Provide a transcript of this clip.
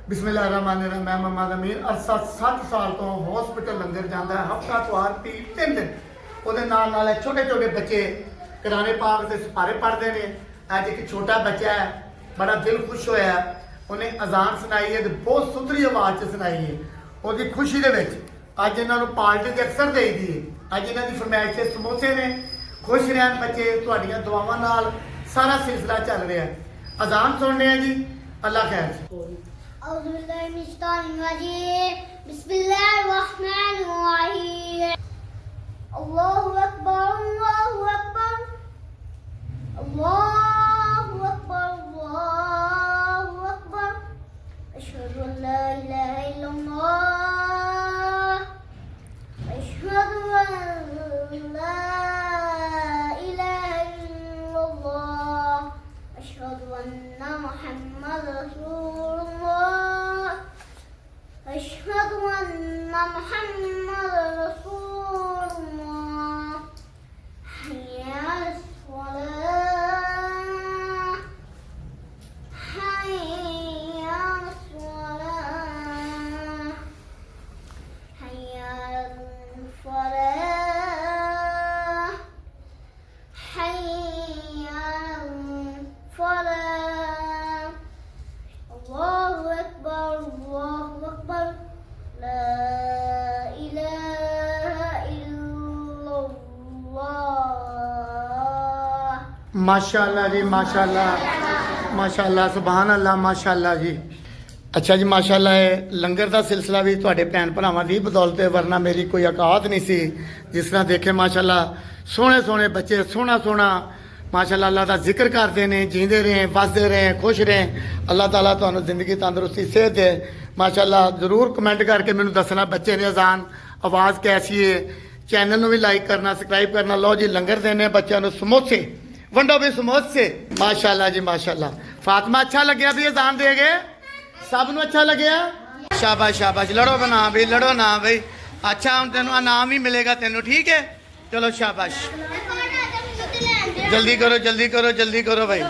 बिस्मिल्लाहिर्रहमानिर्रहीम। मैं मोहम्मद अमीर अरसा 7 साल तो हॉस्पिटल लंगर जाता है, हफ्ता त्योहार पीर 3 दिन ਉਹਦੇ ਨਾਲ छोटे छोटे बच्चे कुरान पाक ਦੇ सिपारे पढ़ते हैं। ਅੱਜ एक छोटा बच्चा है, बड़ा दिल खुश होया, उन्हें अजान सुनाई है, बहुत सुथरी आवाज़ च सुनाई है। ਉਹਦੀ खुशी ਦੇ ਵਿੱਚ ਅੱਜ ਇਹਨਾਂ ਨੂੰ ਪਾਰਟੀ ਤੇ ਅਕਸਰ ਦੇਈਦੀ ਹੈ। ਅੱਜ ਇਹਨਾਂ ਦੀ ਫਰਮਾਇਸ਼ ਤੇ ਸਮੋਸੇ ਨੇ। खुश रहन बच्चे, ਤੁਹਾਡੀਆਂ ਦੁਆਵਾਂ ਨਾਲ सारा सिलसिला चल रहा है। अजान सुनने हैं जी, अल्लाह खैर। बिस्मिल्लाहिर्रहमानिर्रहीम। अल्लाहु अकबर, अल्लाहु अकबर, अल्लाहु अकबर, अल्लाहु अकबर। अशहदु अन ला इलाहा इल्लल्लाह, अशहदु अन ला इलाहा इल्लल्लाह, अशहदु अन्ना मुहम्मद रसूलुल्लाह, अशहदु अन्ना मुहम्मद रसूलुल्लाह। हय्या अलस सलाह, हय्या अलस सलाह, हय्या अलल फलाह, हय्या अलल फलाह। अल्लाहु अकबर, अल्लाहु अकबर, ला इलाहा इल्लल्लाह। माशाअल्लाह जी, माशाअल्लाह, माशाअल्लाह, सुभान अल्लाह, माशाअल्लाह जी। अच्छा जी, माशाअल्लाह है लंगर का सिलसिला भी तुहाडे भैन भरावां दी बदौलत है, वरना मेरी कोई औकात नहीं सी। जिस तरह देखे माशाअल्लाह सोहने सोहने बच्चे, सोहना सोहना माशाअल्लाह अल्लाह का जिक्र करते हैं, जींदे रहें, वसदे रहें, खुश रहें। अल्लाह ताला तुहानूं जिंदगी तंदुरुस्ती सेहत दे। माशाअल्लाह जरूर कमेंट करके मैनूं दसना बच्चे ने अजान आवाज़ कैसी है। चैनल नूं भी लाइक करना, सबसक्राइब करना। लो जी लंगर देने बच्चों नूं समोसे वंडो भी समोसे। माशाअल्लाह जी, माशाअल्लाह। फातिमा अच्छा लग्या भी अजान दे गए? सब नूं अच्छा लग्या? शाबाश शाबाश। लड़ो ना भाई, लड़ो ना भाई। अच्छा हम तेनों इनाम ही मिलेगा तेनों, ठीक है? चलो शाबाश। जल्दी करो, जल्दी करो, जल्दी करो भाई।